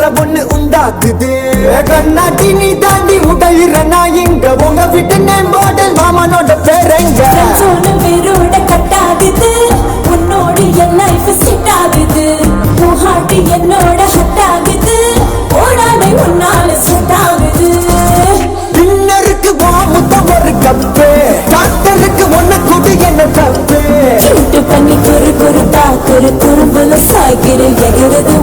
கலவர ஒண்ணு உண்டாக்குது கண்ணாட்டி நீ தாண்டி உடையிற நான் இங்க உங்க விட்டு நேம் பாடல் மாமனோட பேரங்க வேரோட கட்டாகுது உன்னோட என் லைஃப் செட் ஆகுது உன் ஹார்ட் என்னோட ஹட் ஆகுது ஓடாடை உன்னால செட் ஆகுது டின்னருக்கு முத்தம் ஒரு கப்பு டாக்டருக்கு ஒண்ணு கூட்டி என்ன தப்பு கிட்ட பண்ணி குறு குறுத்தா குறும்புல சாய்கிற எகிறது